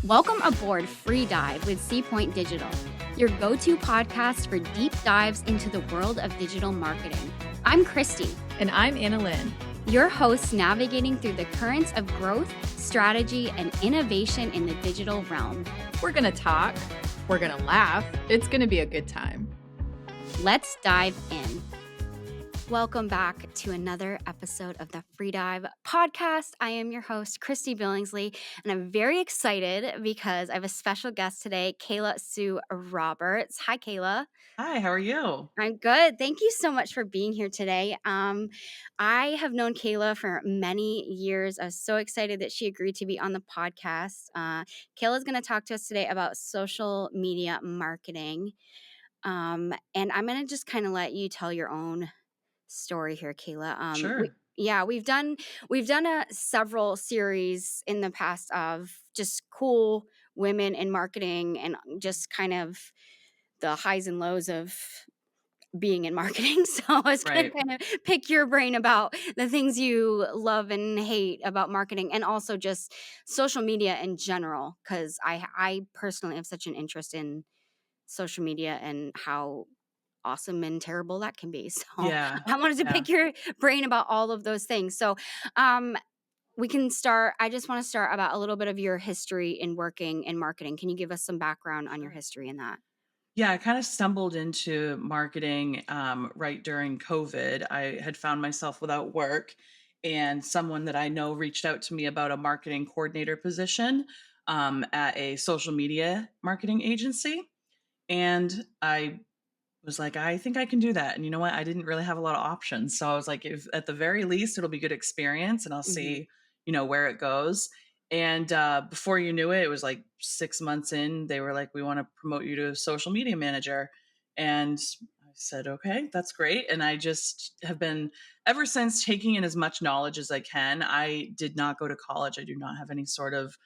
Welcome aboard Free Dive with Seapoint Digital, your go-to podcast for deep dives into the world of digital marketing. I'm Christy. And I'm Anna Lynn. Your hosts navigating through the currents of growth, strategy, and innovation in the digital realm. We're going to talk. We're going to laugh. It's going to be a good time. Let's dive in. Welcome back to another episode of the Free Dive podcast. I am your host, Christy Billingsley, and I'm very excited because I have a special guest today, Kayla Sue Roberts. Hi, Kayla. Hi, how are you? I'm good. Thank you so much for being here today. I have known Kayla for many years. I was so excited that she agreed to be on the podcast. Kayla is going to talk to us today about social media marketing. And I'm going to just kind of let you tell your own story here, Kayla. Sure. We've done several series in the past of just cool women in marketing and just kind of the highs and lows of being in marketing. So I was going to Right. kind of pick your brain about the things you love and hate about marketing and also just social media in general, because I personally have such an interest in social media and how awesome and terrible that can be. So Yeah. I wanted to Yeah. pick your brain about all of those things. So we can start. I just want to start about a little bit of your history in working in marketing. Can you give us some background on your Sure. history in that? Yeah, I kind of stumbled into marketing right during COVID. I had found myself without work, and someone that I know reached out to me about a marketing coordinator position at a social media marketing agency. And I was like, I think I can do that. And you know what? I didn't really have a lot of options. So I was like, if at the very least, it'll be good experience and I'll Mm-hmm. see, where it goes. And before you knew it, it was like 6 months in, they were like, we want to promote you to social media manager. And I said, okay, that's great. And I just have been ever since taking in as much knowledge as I can. I did not go to college. I do not have any sort of,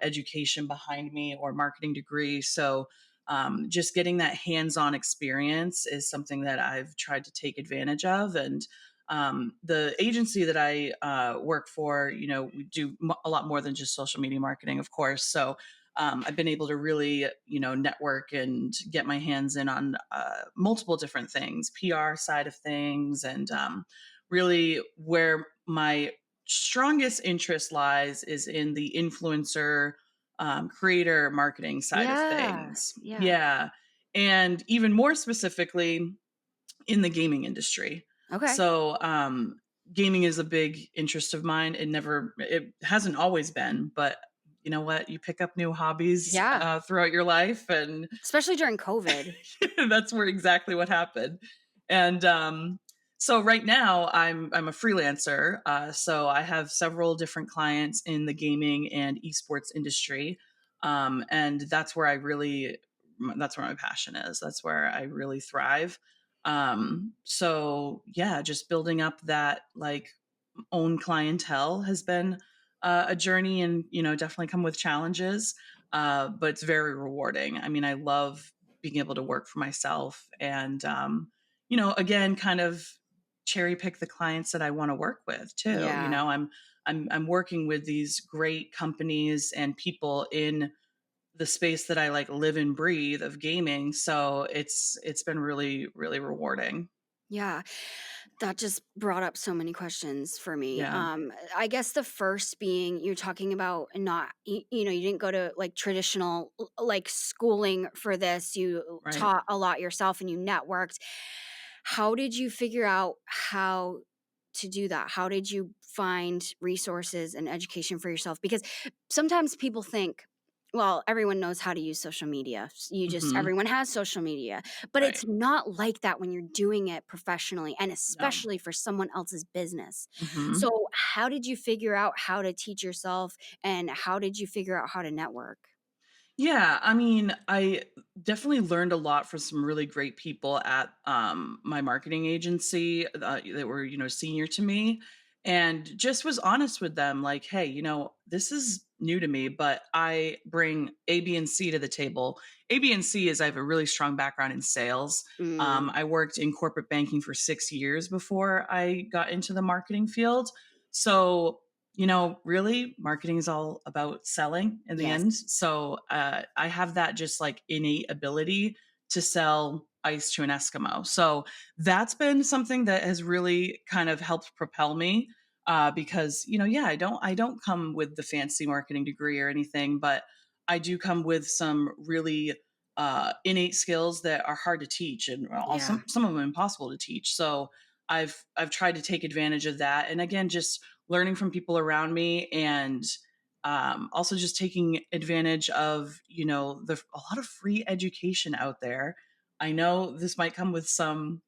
education behind me or marketing degree. So just getting that hands-on experience is something that I've tried to take advantage of. And the agency that I work for, we do a lot more than just social media marketing, of course. So I've been able to really, network and get my hands in on multiple different things, PR side of things, and really where my strongest interest lies is in the influencer creator marketing side of things. Yeah. Yeah. And even more specifically in the gaming industry. Okay. So, gaming is a big interest of mine. It hasn't always been, but you know what? You pick up new hobbies Yeah. throughout your life, and Especially during COVID. that's where exactly what happened. And so right now I'm a freelancer. So I have several different clients in the gaming and esports industry, and that's where that's where my passion is. That's where I really thrive. So yeah, just building up that like own clientele has been a journey, and definitely come with challenges. But it's very rewarding. I mean, I love being able to work for myself and again kind of cherry pick the clients that I want to work with too. Yeah. I'm working with these great companies and people in the space that I like live and breathe of gaming. So it's been really, really rewarding. Yeah. That just brought up so many questions for me. Yeah. I guess the first being you're talking about not, you didn't go to like traditional like schooling for this. You Right. taught a lot yourself and you networked. How did you figure out how to do that? How did you find resources and education for yourself? Because sometimes people think, well, everyone knows how to use social media. Hmm. Everyone has social media, but Right. it's not like that when you're doing it professionally and No. especially for someone else's business. Hmm. So, how did you figure out how to teach yourself and how did you figure out how to network? Yeah, I mean, I definitely learned a lot from some really great people at my marketing agency that were, senior to me, and just was honest with them, like, hey, this is new to me, but I bring A, B, and C to the table. A, B, and C is I have a really strong background in sales. Mm, I worked in corporate banking for 6 years before I got into the marketing field, so really marketing is all about selling in the Yes. end. So I have that just like innate ability to sell ice to an Eskimo. So that's been something that has really kind of helped propel me because yeah, I don't come with the fancy marketing degree or anything, but I do come with some really innate skills that are hard to teach and Yeah. also some of them impossible to teach. So I've tried to take advantage of that, and again, just learning from people around me, and also just taking advantage of a lot of free education out there. I know this might come with some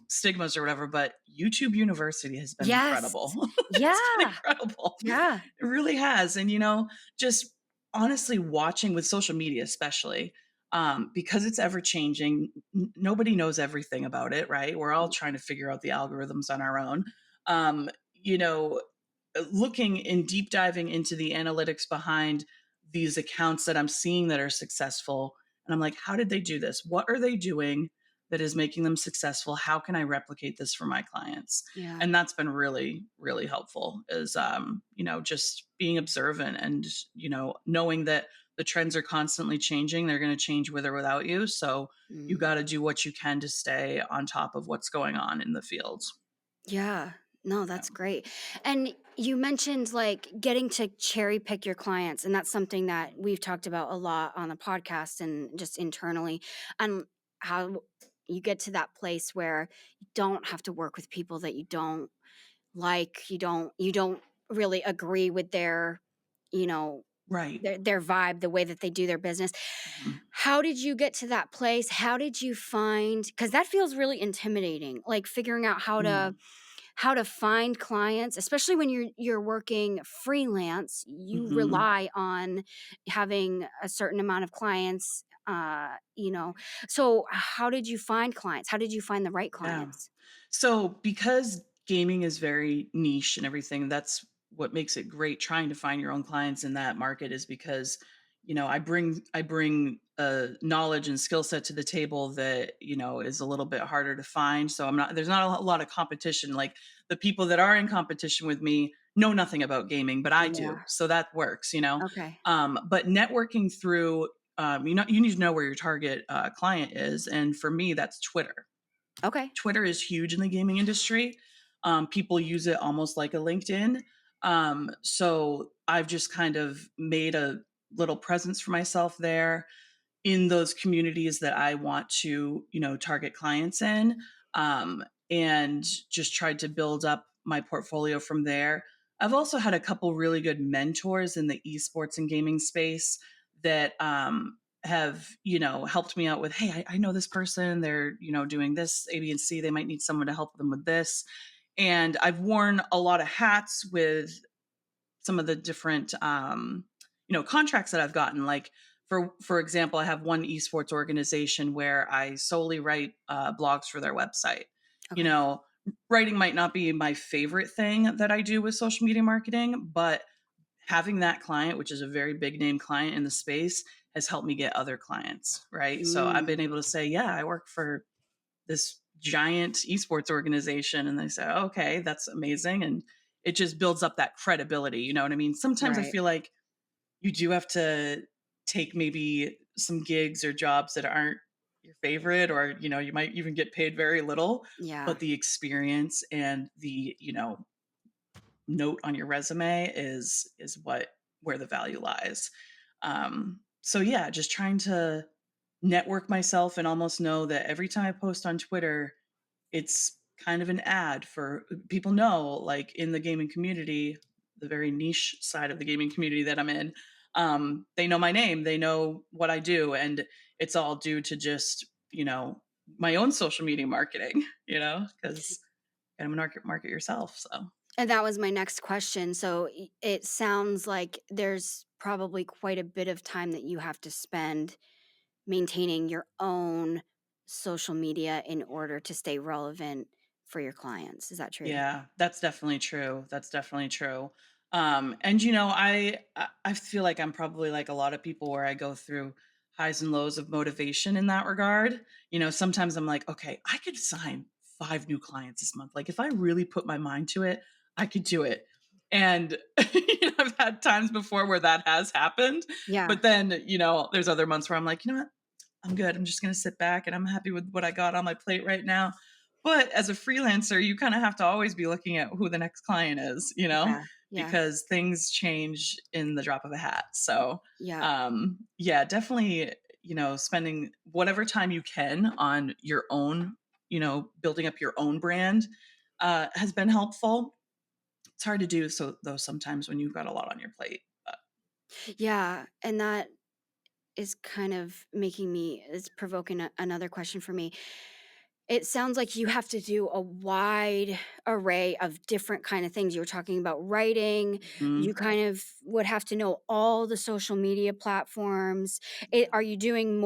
stigmas or whatever, but YouTube University has been Yes. incredible. It's been Yeah. incredible. Yeah. It really has. And just honestly watching with social media especially, because it's ever changing, nobody knows everything about it, right? We're all trying to figure out the algorithms on our own. um, you know Looking and deep diving into the analytics behind these accounts that I'm seeing that are successful. And I'm like, how did they do this? What are they doing that is making them successful? How can I replicate this for my clients? Yeah. And that's been really, really helpful is, just being observant and, knowing that the trends are constantly changing. They're going to change with or without you. So you Mm. got to do what you can to stay on top of what's going on in the fields. Yeah. No, Yeah. that's great. And you mentioned like getting to cherry pick your clients, and that's something that we've talked about a lot on the podcast and just internally, and how you get to that place where you don't have to work with people that you don't like, you don't really agree with their, you know, Right. their vibe, the way that they do their business. Mhm. How did you get to that place? How did you find, cuz that feels really intimidating, like figuring out Yeah. how to find clients, especially when you're working freelance. You Mhm. rely on having a certain amount of clients, so how did you find clients? How did you find the right Yeah. clients? So because gaming is very niche and everything, that's what makes it great trying to find your own clients in that market is because, I bring knowledge and skill set to the table that, is a little bit harder to find. So there's not a lot of competition. Like the people that are in competition with me know nothing about gaming, but I do. Yeah. So that works. Okay. But networking through, you need to know where your target client is. And for me, that's Twitter. Okay. Twitter is huge in the gaming industry. People use it almost like a LinkedIn. So I've just kind of made a little presence for myself there in those communities that I want to, target clients in, and just tried to build up my portfolio from there. I've also had a couple really good mentors in the esports and gaming space that have, helped me out with, hey, I know this person, they're, doing this A, B, and C. They might need someone to help them with this. And I've worn a lot of hats with some of the different contracts that I've gotten. Like for example, I have one esports organization where I solely write blogs for their website. You Okay. know, writing might not be my favorite thing that I do with social media marketing, but having that client, which is a very big name client in the space, has helped me get other clients. Right. So I've Mm, been able to say, yeah, I work for this giant esports organization, and they say, okay, that's amazing. And it just builds up that credibility. You know what I mean? Sometimes I right. feel like you do have to take maybe some gigs or jobs that aren't your favorite, or you might even get paid very little, Yeah. but the experience and the note on your resume is where the value lies. So yeah, just trying to network myself and almost know that every time I post on Twitter, it's kind of an ad for people know, like in the gaming community, the very niche side of the gaming community that I'm in. They know my name, they know what I do, and it's all due to just my own social media marketing. Because gotta market yourself. So And that was my next question. So it sounds like there's probably quite a bit of time that you have to spend maintaining your own social media in order to stay relevant for your clients. Is that true? yeah, that's definitely true. That's definitely true. And I feel like I'm probably like a lot of people where I go through highs and lows of motivation in that regard. Sometimes I'm like, okay, I could sign 5 new clients this month. Like if I really put my mind to it, I could do it. And I've had times before where that has happened, Yeah. but then, there's other months where I'm like, you know what? I'm good. I'm just going to sit back and I'm happy with what I got on my plate right now. But as a freelancer, you kind of have to always be looking at who the next client is, Yeah. Yeah. because things change in the drop of a hat. So, Yeah. yeah, definitely, spending whatever time you can on your own, building up your own brand has been helpful. It's hard to do so though sometimes when you've got a lot on your plate. But Yeah. And that is kind of it's provoking another question for me. It sounds like you have to do a wide array of different kind of things. You were talking about writing. You mhm. kind of would have to know all the social media platforms. Are you doing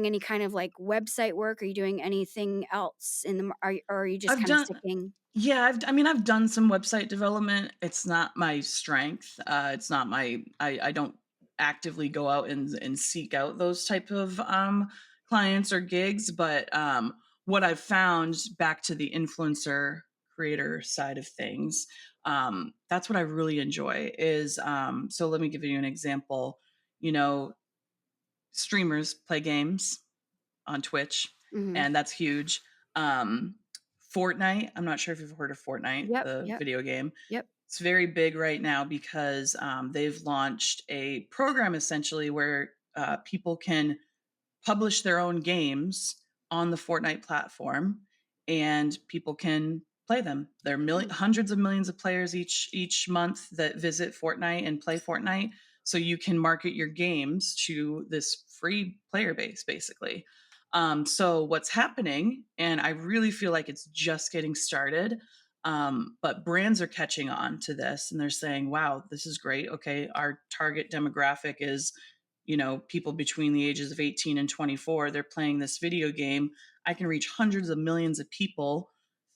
any kind of like website work? Are you doing anything else or are you just I've kind of done sticking? Yeah, I've done some website development. It's not my strength. It's not my I don't actively go out and seek out those type of clients or gigs, but what I've found, back to the influencer creator side of things, that's what I really enjoy is so let me give you an example. You know, streamers play games on Twitch, Mhm. and that's huge. Um, Fortnite, I'm not sure if you've heard of Fortnite, Yep, the yep, video game. yep. It's very big right now because they've launched a program essentially where people can publish their own games on the Fortnite platform, and people can play them. There are Mm, hundreds of millions of players each month that visit Fortnite and play Fortnite. So you can market your games to this free player base, basically. So what's happening, and I really feel like it's just getting started, but brands are catching on to this and they're saying, wow, this is great. Okay, our target demographic is people between the ages of 18 and 24. They're playing this video game. I can reach hundreds of millions of people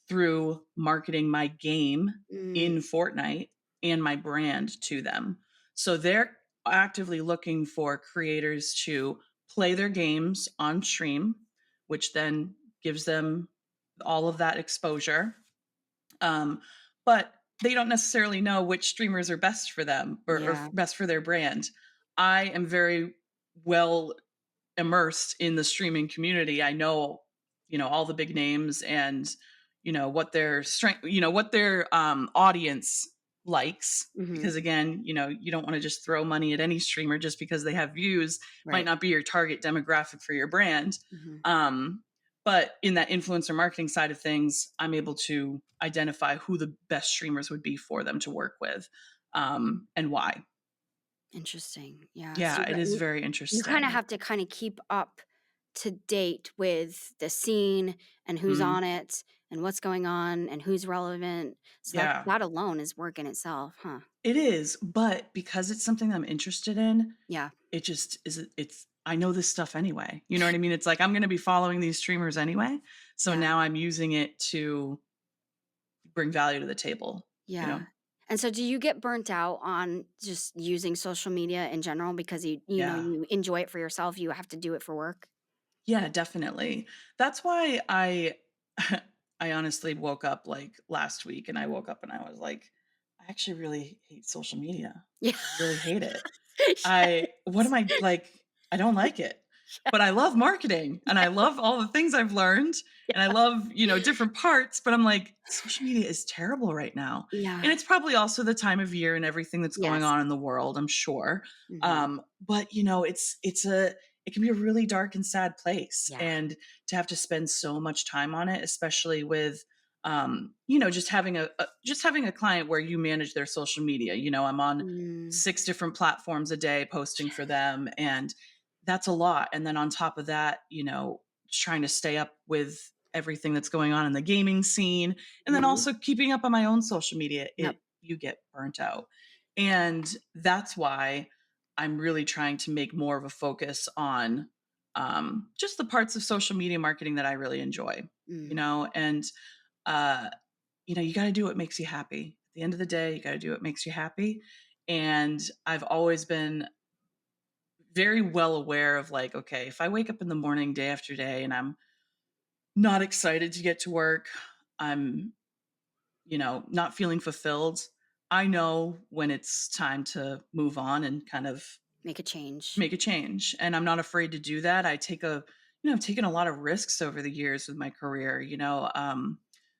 through marketing my game mm, in Fortnite and my brand to them. So they're actively looking for creators to play their games on stream, which then gives them all of that exposure. But they don't necessarily know which streamers are best for them, or yeah. best for their brand. I am very well immersed in the streaming community. I know, all the big names and, what their strength, what their audience likes. Mhm. Because again, you don't want to just throw money at any streamer just because they have views, might Right. not be your target demographic for your brand. Mhm. Um, but in that influencer marketing side of things, I'm able to identify who the best streamers would be for them to work with, and why. Interesting. Yeah. So Yeah, it is very you kinda interesting. have to kinda keep up to date with the scene and who's Mhm. on it and what's going on and who's relevant. So Yeah, that alone is work in itself, huh? it is, but because it's something I'm interested in, Yeah. it just is it's I know this stuff anyway. You know what I mean? It's like I'm gonna be following these streamers anyway. So Yeah. now I'm using it to bring value to the table, you Yeah. know? And so do you get burnt out on just using social media in general because Yeah. you enjoy it for yourself, you have to do it for work? Yeah, definitely. That's why I honestly woke up like last week and I woke up and I was like, I actually really hate social media. Yeah. I really hate it. What Yes. am I like? I don't like it. But I love marketing and I love all the things I've learned and I love, different parts, but I'm like, social media is terrible right now. Yeah. And it's probably also the time of year and everything that's going Yes. on in the world, I'm sure. Mhm. But it can be a really dark and sad place, Yeah. and to have to spend so much time on it, especially with just having a client where you manage their social media. I'm on Mm. 6 different platforms a day posting for them, and that's a lot. And then on top of that, trying to stay up with everything that's going on in the gaming scene, and then Mhm. also keeping up on my own social media, Yep. you get burnt out. And that's why I'm really trying to make more of a focus on just the parts of social media marketing that I really enjoy, Mm. and uh, you got to do what makes you happy. At the end of the day, you got to do what makes you happy. And I've always been very well aware of, like, okay, if I wake up in the morning day after day and I'm not excited to get to work, I'm, not feeling fulfilled, I know when it's time to move on and kind of Make a change. make a change, and I'm not afraid to do that. I've taken a lot of risks over the years with my career,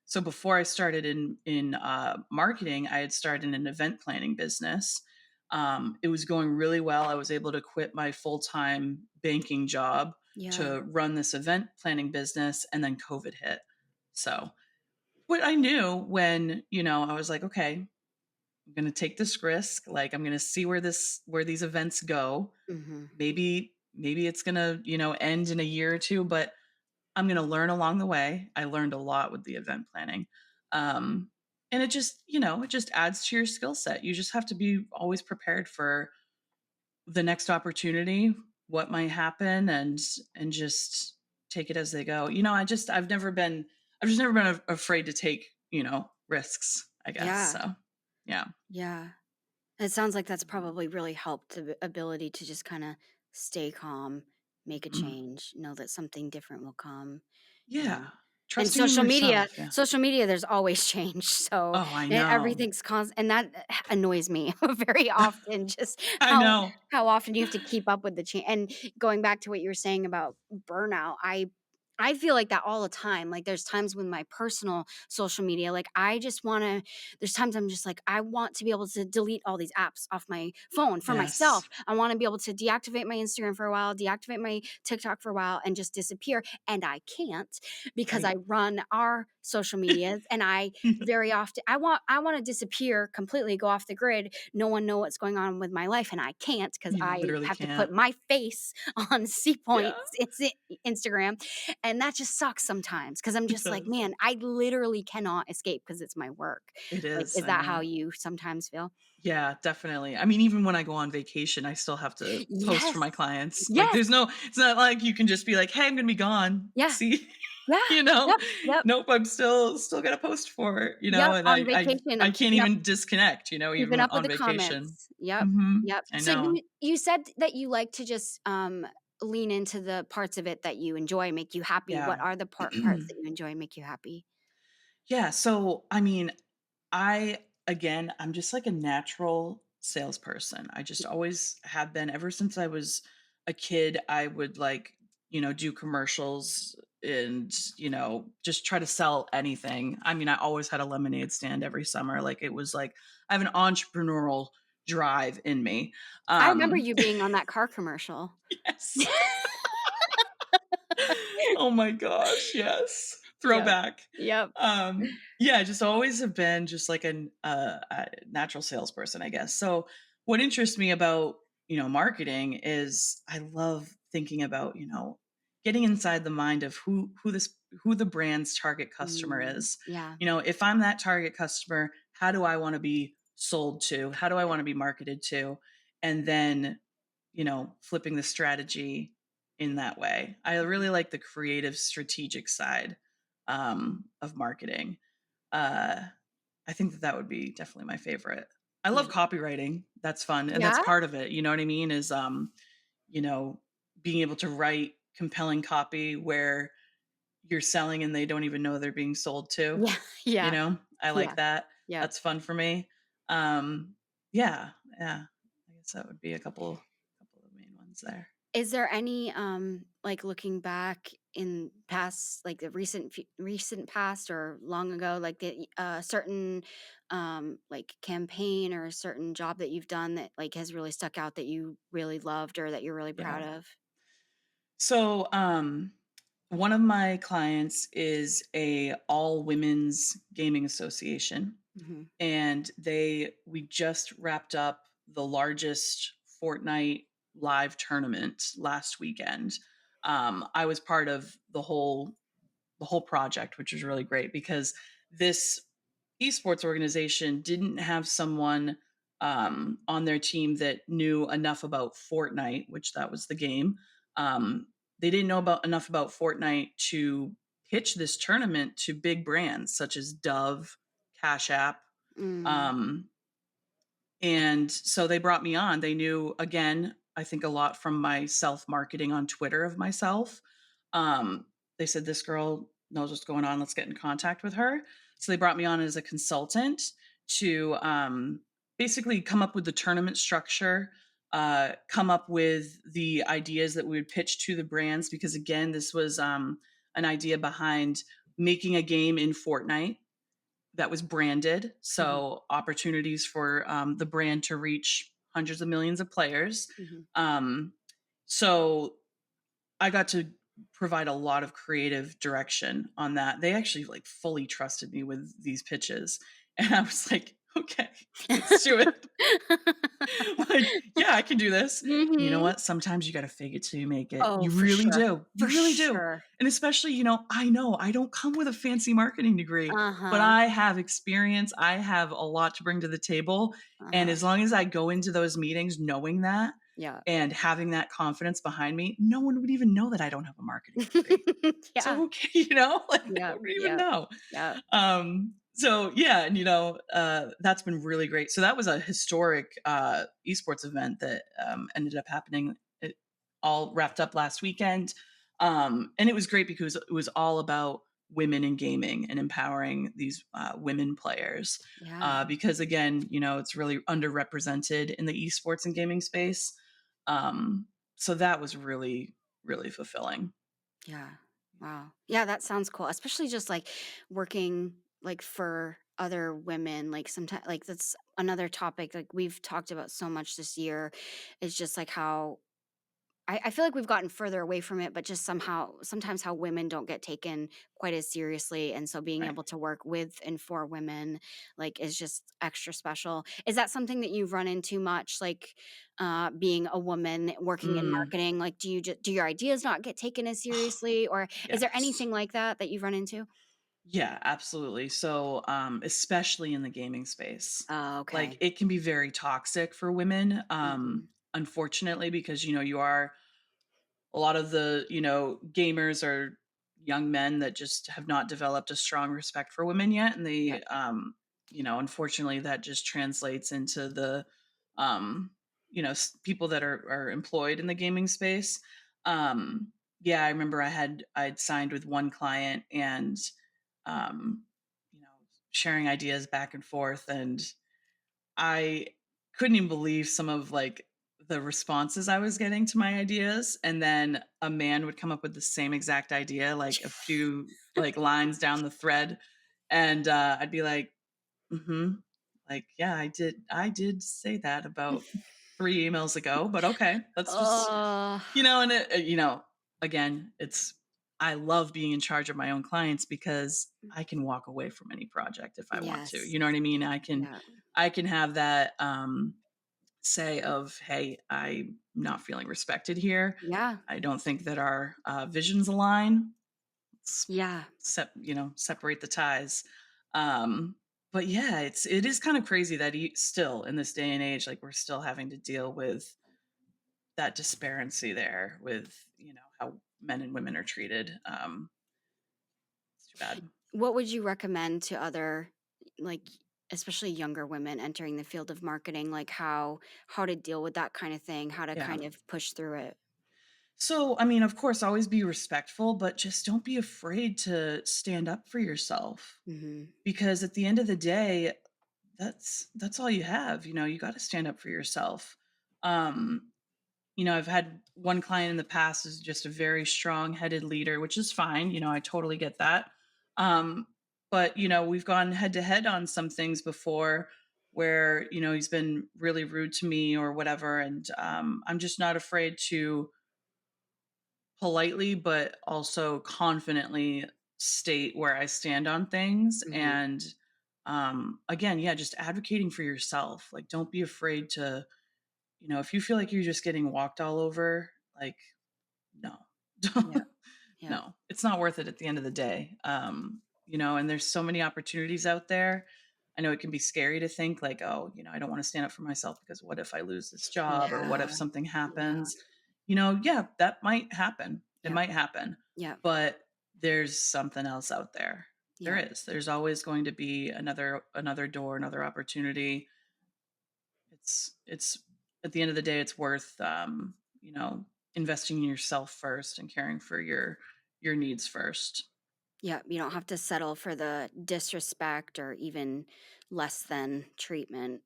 so before I started in marketing, I had started an event planning business. It was going really well. I was able to quit my full-time banking job Yeah. to run this event planning business, and then COVID hit. So, what I knew when, I was like, "Okay, I'm gonna take this risk. Like, I'm gonna see where these events go. Mhm. Maybe it's gonna, end in a year or two, but I'm gonna learn along the way." I learned a lot with the event planning. Um, and it just adds to your skill set. You just have to be always prepared for the next opportunity, what might happen, and just take it as they go. I've just never been afraid to take, risks, I guess. Yeah. So yeah. Yeah. It sounds like that's probably really helped the ability to just kinda stay calm, make a change, know that something different will come, Yeah. and and Trusting in yourself, yeah. social media, there's always change, so, Oh, I and know. everything's and that annoys me very often, just I know. how often you have to keep up with the change. And going back to what you were saying about burnout, I feel like that all the time. Like, there's times with my personal social media, like, I just wanna there's times I'm just like, I want to be able to delete all these apps off my phone for Yes. myself. I wanna be able to deactivate my Instagram for a while, deactivate my TikTok for a while, and just disappear, and I can't because Right. I run our social medias, and I very often I wanna disappear completely, go off the grid, no one know what's going on with my life, and I can't because You I literally have to put can't. my face on C Yeah, Points Instagram, and that just sucks sometimes because 'cause I'm it just like, does. "Man, I literally cannot escape because it's my work." It Like, is, is I that how know. you sometimes feel? Yeah, definitely. I mean, even when I go on vacation, I still have to post for Yes. my clients. Like, Yes. it's not like you can just be like, "Hey, I'm gonna be gone. Yeah. See?" Yeah. You know? Yep. Yep. Nope, I'm still gotta post for it, Yep. and On I vacation, I I'm can't even disconnect, keeping even up with on the vacation. comments. Yep. Mhm. Yep. I So know. you said that you like to just, lean into the parts of it that you enjoy, make you happy. What Yeah. are the parts that you enjoy, make you happy? Yeah, so, I mean, I'm just like a natural salesperson. I just always have been ever since I was a kid. I would like, do commercials and, just try to sell anything. I mean, I always had a lemonade stand every summer. Like it was like I have an entrepreneurial drive in me. I remember Um you being on that car commercial. yes. Oh my gosh, yes. Yep. Throwback. Yep. Yeah, just always have been just like a natural salesperson, I guess. So what interests me about, marketing is I love thinking about, getting inside the mind of who the brand's target customer is. Yeah. If I'm that target customer, how do I want to be sold to? How do I want to be marketed to? And then flipping the strategy in that way. I really like the creative, strategic side of marketing. Uh, I think that would be definitely my favorite. I love Yeah. copywriting. That's fun, and that's Yeah? part of it. You know what I mean? Is you know, being able to write compelling copy where you're selling and they don't even know they're being sold to. Yeah. Yeah. I Yeah. like that. Yep. That's fun for me. Um, yeah, yeah. I guess that would be a couple of main ones there. Is there any, like, looking back in past, like, the recent past or long ago, like, certain, like, campaign or a certain job that you've done that, like, has really stuck out that you really loved or that you're really proud Yeah. of? So, one of my clients is a all women's gaming association, Mhm. and we just wrapped up the largest Fortnite live tournament last weekend. I was part of the whole project, which was really great because this esports organization didn't have someone on their team that knew enough about Fortnite, which that was the game. They didn't know about enough about Fortnite to pitch this tournament to big brands such as Dove, Cash App, Mm. um, and so they brought me on. They knew, again, I think a lot from my self marketing on Twitter of myself. Um, they said, "This girl knows what's going on. Let's get in contact with her." So they brought me on as a consultant to basically come up with the tournament structure, come up with the ideas that we would pitch to the brands. Because again, this was an idea behind making a game in Fortnite that was branded. Mhm. So opportunities for the brand to reach hundreds of millions of players. Mhm. Um, so I got to provide a lot of creative direction on that. They actually like fully trusted me with these pitches. And I was like, okay, let's do it. Like, yeah, I can do this. And you know Mhm. what? Sometimes you got to fake it till you make it. Oh, You for really sure. do. For You really do. sure. And especially, I know I don't come with a fancy marketing degree, but Uh-huh. I have experience. I have a lot to bring to the table. And Uh-huh. as long as I go into those meetings knowing that Yeah. and having that confidence behind me, no one would even know that I don't have a marketing degree. Yeah. So, okay, like they Yep, wouldn't even yep, know. yep. So yeah, and that's been really great. So that was a historic esports event that ended up happening. It all wrapped up last weekend, and it was great because it was all about women in gaming and empowering these women players. Yeah, Because again, it's really underrepresented in the esports and gaming space. So that was really, really fulfilling. yeah. Wow. Yeah, that sounds cool, especially just, like, working, like, for other women, like, sometimes like, that's another topic, like, we've talked about so much this year, is just, like, how I feel like we've gotten further away from it, but just somehow sometimes how women don't get taken quite as seriously, and so being Right. able to work with and for women, like, is just extra special. Is that something that you've run into much, like, being a woman working in Mm, marketing? Like, do your ideas not get taken as seriously, or is there yes. anything like that that you've run into? Yeah, absolutely. So, especially in the gaming space, Oh, like okay. it can be very toxic for women. Mhm. Unfortunately, because you are a lot of the gamers are young men that just have not developed a strong respect for women yet, and Yep. they, unfortunately, that just translates into the, um, people that are employed in the gaming space. Yeah, I remember I'd signed with one client and um, you know, sharing ideas back and forth. And I couldn't even believe some of like the responses I was getting to my ideas. And then a man would come up with the same exact idea, like a few like lines down the thread. And I'd be like, mm-hmm. Like, yeah, I did say that about 3 emails ago, but okay, that's just Oh, and again, I love being in charge of my own clients because I can walk away from any project if I want to. yes. You know what I mean? Yeah. I can have that say of, hey, I'm not feeling respected here. Yeah. I don't think that our visions align. Let's Yeah. separate the ties. Um, but yeah, it is kind of crazy that still in this day and age, like we're still having to deal with that disparity there with how men and women are treated. It's too bad. What would you recommend to other, like, especially younger women entering the field of marketing, like how to deal with that kind of thing, how to Yeah. kind of push through it? So, I mean, of course, always be respectful, but just don't be afraid to stand up for yourself. Mhm. Because at the end of the day, that's all you have. You got to stand up for yourself. Um, I've had one client in the past is just a very strong-headed leader, which is fine. I totally get that. Um, but we've gone head to head on some things before where he's been really rude to me or whatever, and I'm just not afraid to politely but also confidently state where I stand on things. Mhm. And again, yeah, just advocating for yourself. Like, don't be afraid to, if you feel like you're just getting walked all over, like, no, Yeah. Yeah. no, it's not worth it at the end of the day. And there's so many opportunities out there. I know it can be scary to think like, oh, I don't want to stand up for myself because what if I lose this job or what Yeah. if something Yeah. happens? Yeah, that might happen. It Yeah. might happen. Yeah. But there's something else out there. There Yeah. is. There's always going to be another door, another opportunity. It's at the end of the day, it's worth investing in yourself first and caring for your needs first. Yeah, you don't have to settle for the disrespect or even less than treatment.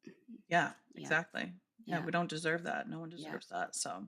Yeah, Yeah, exactly. Yeah, yeah, we don't deserve that. No one yeah. deserves that. So,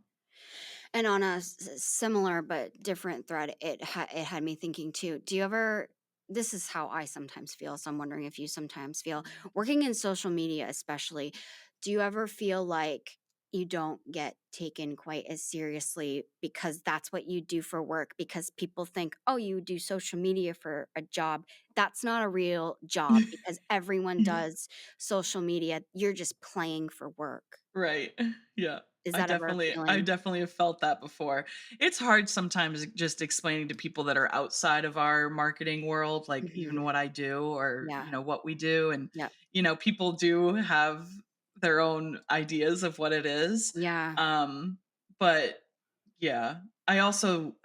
And on a similar but different thread, it had me thinking too. Do you ever? This is how I sometimes feel. So I'm wondering if you sometimes feel mhm. working in social media, especially. Do you ever feel like you don't get taken quite as seriously because that's what you do for work? Because people think, oh, you do social media for a job. That's not a real job because everyone Yeah. does social media. You're just playing for work. Right. Yeah. Is I that ever a definitely I feeling? definitely have felt that before. It's hard sometimes just explaining to people that are outside of our marketing world, like Hmm. even what I do or, Yeah. what we do. And, Yeah. people do have their own ideas of what it is. Yeah. Um, but yeah, I also,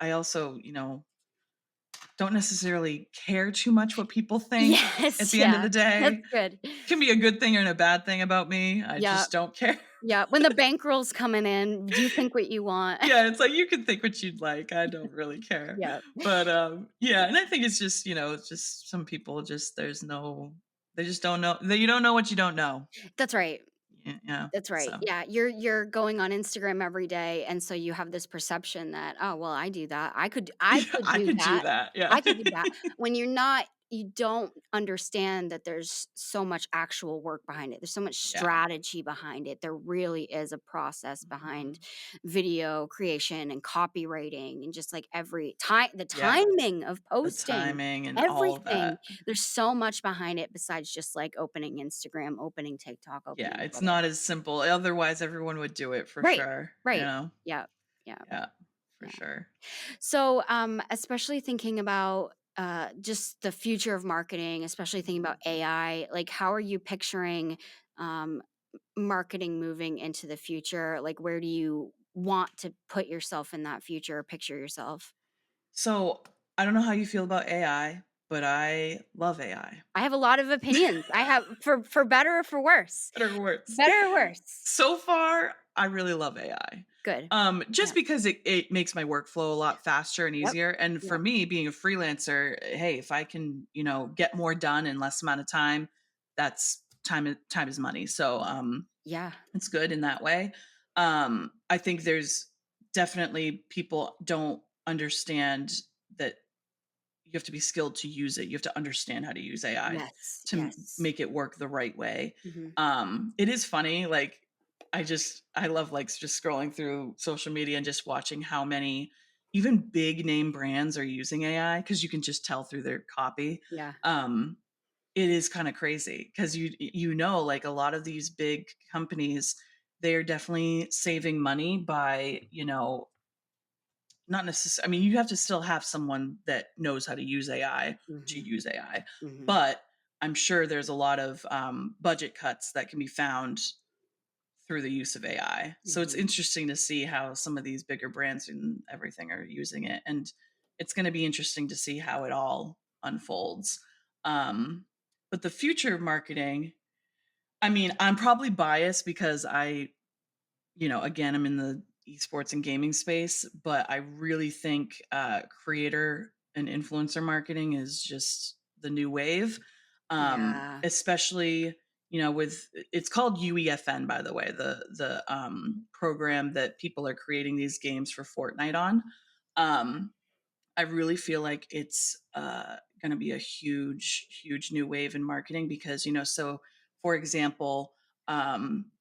don't necessarily care too much what people think at Yes, the end of yeah, the that's day. good. Can be a good thing and a bad thing about me. I Yeah, just don't care. yeah, when the bankroll's coming in, you think what you want. Yeah, it's like you can think what you'd like. I don't really care. Yeah, But yeah, and I think it's just, it's just some people just they just don't know. You don't know what you don't know. that's right, Yeah, yeah. that's right. So, Yeah, you're going on Instagram every day, and so you have this perception that, "Oh, well, I do that. I yeah, could I do could do that. that. Yeah. I could do that." When you don't understand that there's so much actual work behind it. There's so much Yeah. strategy behind it. There really is a process behind Mhm. video creation and copywriting and just like every time the Yeah. timing of The posting, timing and all of everything. that. There's so much behind it besides just like opening Instagram, opening TikTok, Yeah, opening it's Twitter. not as simple. Otherwise everyone would do it for Right. sure, Right. Yeah. Yeah. Yeah, for Yeah. sure. So, especially thinking about just the future of marketing, especially thinking Mhm. about AI, like how are you picturing um, marketing moving into the future? Like, where do you want to put yourself in that future or picture yourself? So, I don't know how you feel about AI, but I love AI. I have a lot of opinions. I have for better or for worse. Better or worse. Better or worse. So far, I really love AI. Good. Just Yeah. because it makes my workflow a lot faster and Yep. easier. And for Yep. me, being a freelancer, hey, if I can, get more done in less amount of time, that's time is money. So Yeah. it's good in that way. I think there's definitely people don't understand that you have to be skilled to use it. You have to understand how to use AI Yes. to Yes. make it work the right way. Hmm. It is funny. Like I love like just scrolling through social media and just watching how many even big name brands are using AI because you can just tell through their copy. Yeah. Um, it is kind of crazy because like a lot of these big companies, they are definitely saving money by not necessarily. I mean, you have to still have someone that knows how to use AI to Hmm. use AI, Hmm. but I'm sure there's a lot of budget cuts that can be found through the use of AI. So it's Hmm. interesting to see how some of these bigger brands and everything are using it, and it's going to be interesting to see how it all unfolds. Um, but the future of marketing, I mean, I'm probably biased because again, I'm in the esports and gaming space, but I really think creator and influencer marketing is just the new wave. Yeah. Especially, with it's called UEFN, by the way, the program that people are creating these games for Fortnite on. Um, I really feel like it's going to be a huge new wave in marketing because, so for example,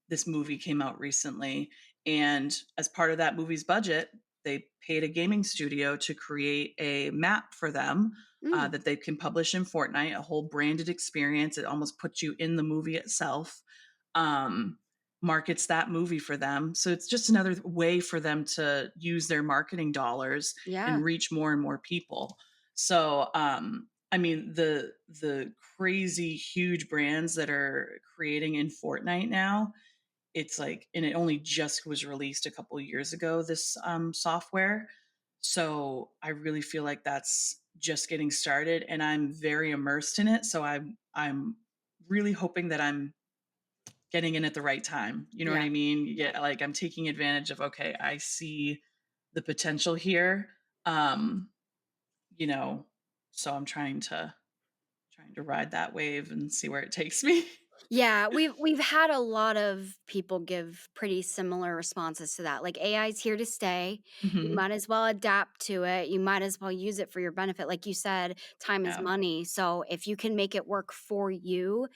this movie came out recently, and as part of that movie's budget, they paid a gaming studio to create a map for them Mm, that they can publish in Fortnite, a whole branded experience. It almost puts you in the movie itself. Um, Markets that movie for them. So it's just another way for them to use their marketing dollars yeah. and reach more and more people. So, I mean, the crazy huge brands that are creating in Fortnite now, it's like, and it only just was released a couple years ago. This software, so I really feel like that's just getting started, and I'm very immersed in it. So I'm really hoping that I'm getting in at the right time. You know what Yeah. I mean? Yeah. Yeah, like I'm taking advantage of, okay, I see the potential here. Um, you know, So I'm trying to ride that wave and see where it takes me. Yeah, we've had a lot of people give pretty similar responses to that. Like AI is here to stay. You Hmm. might as well adapt to it. You might as well use it for your benefit. Like you said, time is Yeah. money. So if you can make it work for you,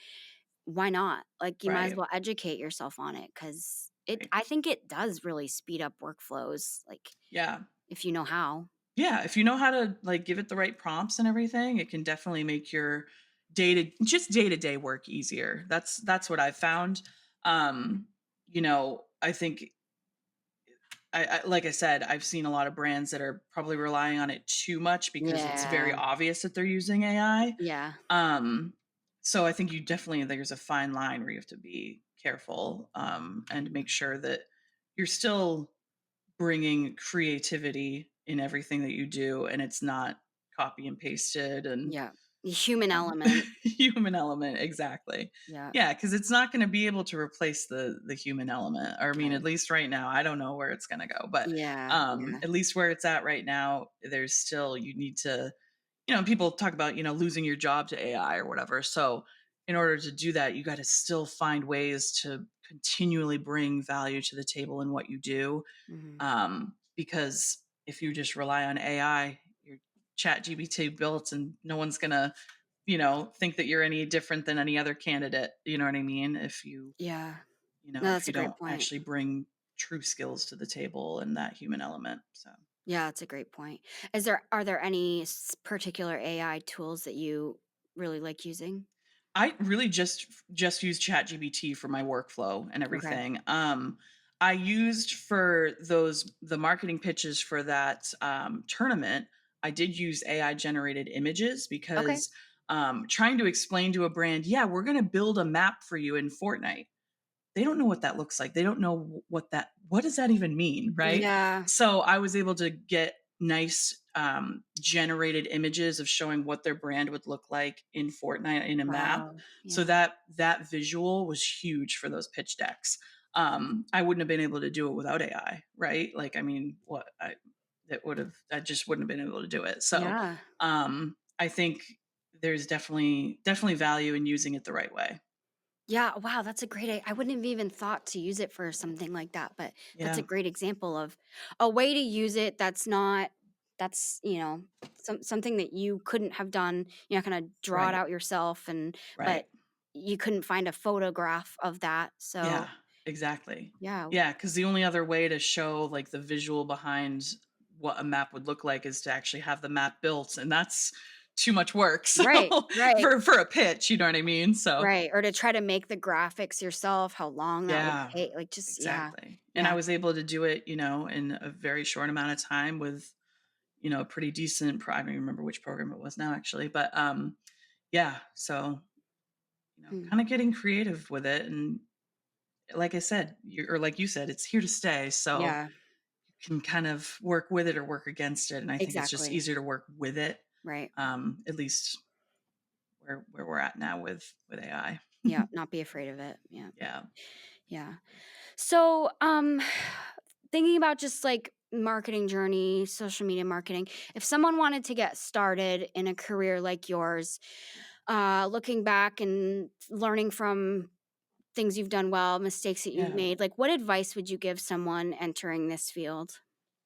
why not? Like you might as Right. well educate yourself on it cuz it Right. I think it does really speed up workflows like Yeah. if you know how. Yeah, if you know how to like give it the right prompts and everything, it can definitely make your day-to-day work easier. That's what I've found. Um, I think I like I said, I've seen a lot of brands that are probably relying on it too much because it's very Yeah. obvious that they're using AI. Yeah. Um, so I think you definitely there's a fine line where you have to be careful and make sure that you're still bringing creativity in everything that you do and it's not copy and pasted and Yeah. The human um, element. human element exactly. Yeah. Yeah, because it's not going to be able to replace the human element, or I mean at Right. least right now I don't know where it's going to go, but Yeah. Yeah. at least where it's at right now there's still you need to, people talk about, losing your job to AI or whatever. So in order to do that, you got to still find ways to continually bring value to the table in what you do. Mhm. Because if you just rely on AI, your chat GBT built and no one's going to, think that you're any different than any other candidate. You know what I mean? If you, Yeah. No, if that's you a great don't point. actually bring true skills to the table and that human element. So Yeah, that's a great point. Are there any particular AI tools that you really like using? I really just use ChatGPT for my workflow and Okay. everything. I used for the marketing pitches for that tournament. I did use AI generated images Okay. because trying to explain to a brand, yeah, we're going to build a map for you in Fortnite. They don't know what that looks like. They don't know what does that even mean, right? Yeah. So I was able to get nice generated images of showing what their brand would look like in Fortnite in a map. Wow. So Yeah. that visual was huge for those pitch decks. I wouldn't have been able to do it without AI, right? Like, I mean, I just wouldn't have been able to do it. So Yeah. I think there's definitely value in using it the right way. Yeah, wow, that's a great I wouldn't have even thought to use it for something like that, but that's a Yeah. great example of a way to use it that's, something that you couldn't have done. You're not gonna draw it Right. out yourself and but Right. you couldn't find a photograph of that. Yeah, So, exactly. yeah. Yeah, because the only other way to show, like, the visual behind what a map would look like is to actually have the map built, and that's too much work, so Right, right, for a pitch, you know what I mean? So right, or to try to make the graphics yourself, how long that would yeah, take, like, just yeah, exactly, and I yeah. was able to do it, in a very short amount of time with, a pretty decent I don't even remember which program it was now actually, but, yeah, so, Hmm. kinda getting creative with it, and like I said, or like you said, it's here to stay, so Yeah, can kind of work with it or work against it, and I think it's just exactly, easier to work with it, right. at least where we're at now with AI. Yeah, not be afraid of it, yeah, Yeah, yeah. So, thinking about just like marketing journey, social media marketing, if someone wanted to get started in a career like yours, looking back and learning from things you've done well, mistakes that you've yeah, made, like what advice would you give someone entering this field?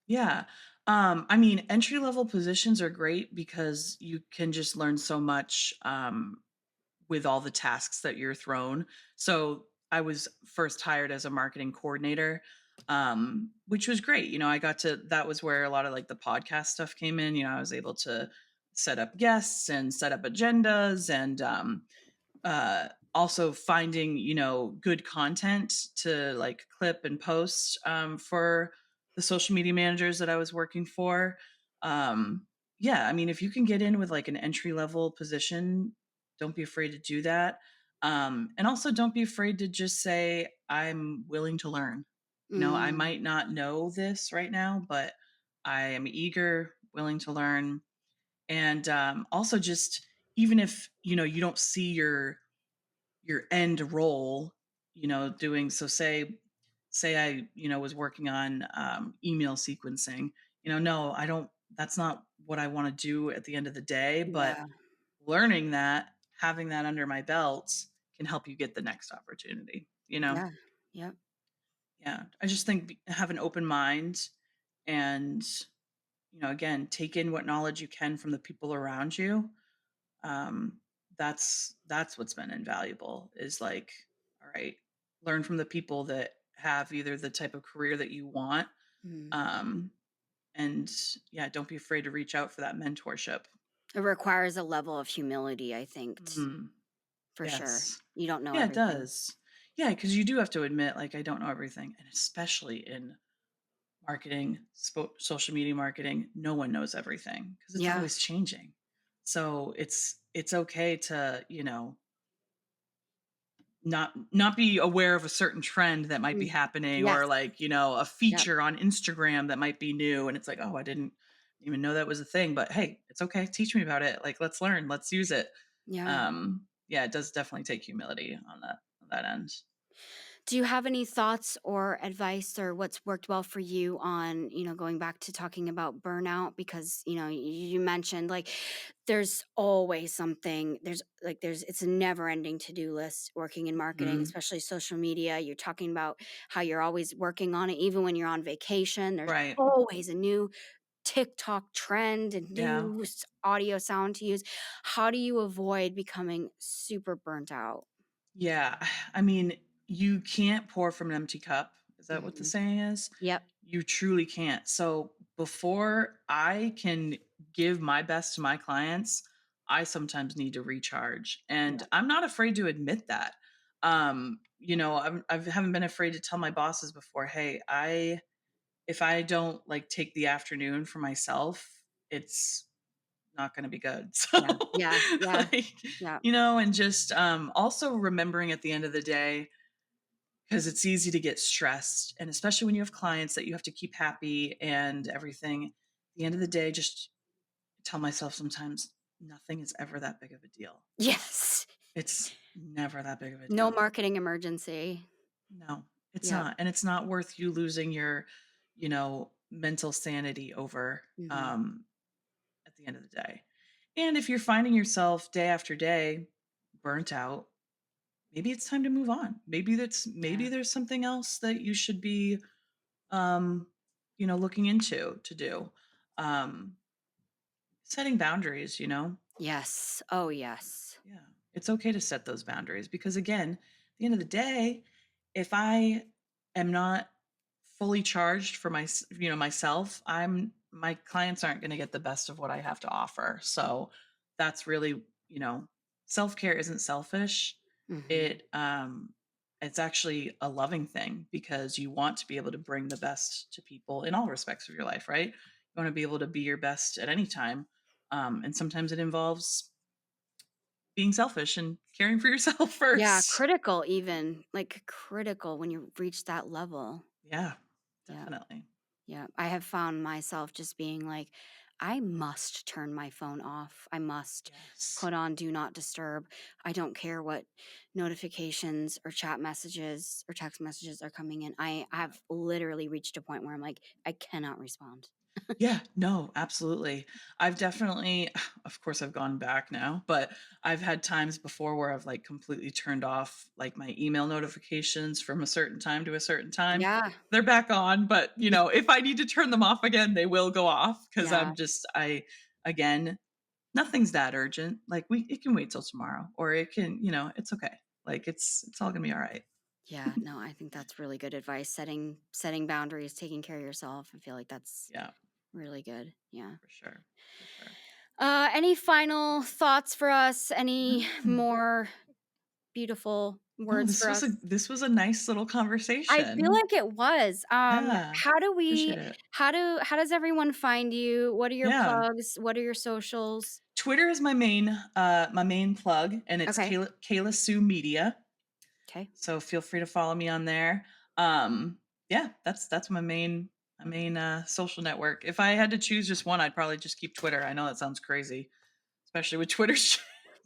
yeah. I mean, entry level positions are great because you can just learn so much with all the tasks that you're thrown. So I was first hired as a marketing coordinator, which was great. I got to that was where a lot of like the podcast stuff came in. I was able to set up guests and set up agendas and also finding good content to like clip and post for the social media managers that I was working for. Yeah, I mean, if you can get in with like an entry level position, don't be afraid to do that. And also don't be afraid to just say I'm willing to learn. I Mm, might not know this right now, but I am eager, willing to learn. And also just even if you don't see your end role, doing so say I, was working on email sequencing, no, I don't that's not what I want to do at the end of the day. But Yeah. learning that, having that under my belt can help you get the next opportunity, you know? Yeah. Yep. Yeah. I just think have an open mind and, again, take in what knowledge you can from the people around you. Um, that's what's been invaluable is like, all right, learn from the people that have either the type of career that you want. Mhm. Um, and yeah, don't be afraid to reach out for that mentorship. It requires a level of humility, I think, Mhm. for sure. Yes. You don't know Yeah, it everything. does. Yeah, because you do have to admit, like, I don't know everything. And especially in marketing, social media marketing, no one knows everything because it's Yeah. always changing. So it's okay to, not be aware of a certain trend that might be Mm. happening Yes. or like, a Yep. feature on Instagram that might be new and it's like, "Oh, I didn't even know that was a thing." But hey, it's okay. Teach me about it. Like, let's learn, let's use it. Yeah. Yeah, it does definitely take humility on that end. Do you have any thoughts or advice or what's worked well for you on, going back to talking about burnout? Because, you mentioned like there's always something, it's a never ending to do list working in marketing, Mhm. especially social media. You're talking about how you're always working on it, even when you're on vacation. There's Right. always a new TikTok trend and Yeah. new audio sound to use. How do you avoid becoming super burnt out? Yeah. I mean, you can't pour from an empty cup. Is that what the Mhm. saying is? Yep. You truly can't. So before I can give my best to my clients, I sometimes need to recharge. And Yep. I'm not afraid to admit that. I haven't been afraid to tell my bosses before, hey, if I don't like take the afternoon for myself, it's not going to be good. So, Yeah. Yeah. Yeah. like, Yeah. and just also remembering at the end of the day, because it's easy to get stressed. And especially when you have clients that you have to keep happy and everything, at the end of the day, just tell myself sometimes nothing is ever that big of a deal. Yes. It's never that big of a No deal. marketing emergency. No, it's Yep. not. And it's not worth you losing your, mental sanity over Mhm. at the end of the day. And if you're finding yourself day after day burnt out, maybe it's time to move on. Maybe Yeah. there's something else that you should be um looking into to do. Um Setting boundaries, Yes. Oh, yes. Yeah. It's okay to set those boundaries because again, at the end of the day, if I am not fully charged for myself, my clients aren't going to get the best of what I have to offer. So that's really, self-care isn't selfish. Mhm. It's actually a loving thing because you want to be able to bring the best to people in all respects of your life, right? You want to be able to be your best at any time. And sometimes it involves being selfish and caring for yourself Yeah, first. critical even, like, critical when you reach that level. Yeah, Yeah, definitely. yeah. I have found myself just being like, "I must turn my phone off. I must Yes. put on do not disturb. I don't care what notifications or chat messages or text messages are coming in." I Yeah. have literally reached a point where I'm like, "I cannot respond." Yeah, no, absolutely. I've definitely, of course, I've gone back now, but I've had times before where I've like completely turned off like my email notifications from a certain time to a certain time. Yeah, They're back on, but if I need to turn them off again, they will go off because yeah. again, nothing's that urgent. Like it can wait till tomorrow or it can, it's okay. Like it's all gonna be all right. Yeah, no, I think that's really good advice. Setting boundaries, taking care of yourself. I feel like that's Yeah, really good. Yeah. for sure. For sure. Any final thoughts for us? Any No. more beautiful No, words this for was us? this was a nice little I feel conversation. like it was. Yeah, How do appreciate we it. how does everyone find you? What are your Yeah. plugs? What are your socials? Twitter is my main plug, and it's Okay. Kayla Sue Media. Okay. So feel free to follow me on there. Yeah, that's my main social network. If I had to choose just one, I'd probably just keep Twitter. I know that sounds crazy, especially with Twitter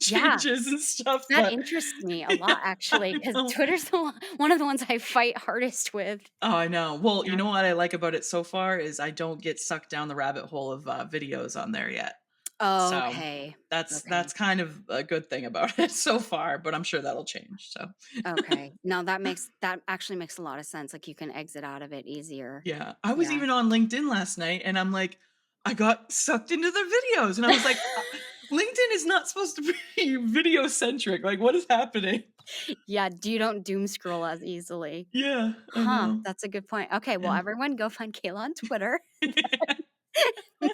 Yeah, changes and stuff, that but interests me a yeah, lot actually, I because know. Twitter's one of the ones I fight hardest with. Oh, I know. Well, you Yeah. know what I like about it so far is I don't get sucked down the rabbit hole of, videos on there yet. So, Okay. that's Okay. kind of a good thing about it so far, but I'm sure that'll change, so Okay. No, that actually makes a lot of sense, like, you can exit out of it easier. yeah. I was Yeah. even on LinkedIn last night, and I'm like, I got sucked into the videos, and I was like, LinkedIn is not supposed to be video centric, like, what is happening?" Yeah, you don't doom scroll as easily. Yeah, I Huh, know. that's a good point. Okay, well, Yeah. everyone go find Kayla on Twitter.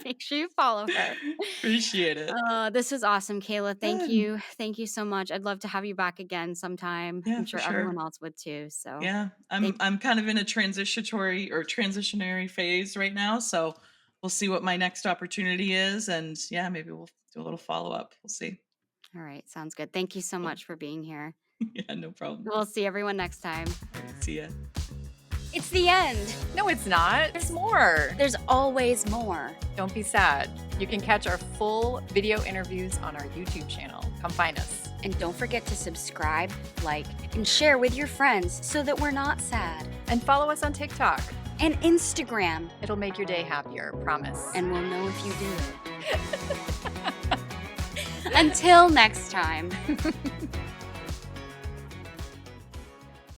Make sure you follow her. Appreciate it. This was awesome, Kayla. Thank Good. you. Thank you so much. I'd love to have you back again sometime. Yeah, I'm for sure sure. everyone else would too. So Yeah, thank I'm kind of in a transitionary phase right now, so we'll see what my next opportunity is, and yeah, maybe we'll do a little follow up. We'll see. All right, sounds good. Thank you so Cool. much for being here. Yeah, no problem. We'll see everyone next time. All right, see ya. It's the end. No, it's not. There's more. There's always more. Don't be sad. You can catch our full video interviews on our YouTube channel. Come find us. And don't forget to subscribe, like, and share with your friends so that we're not sad. And follow us on TikTok. And Instagram. It'll make your day happier, promise. And we'll know if you do. Until next time.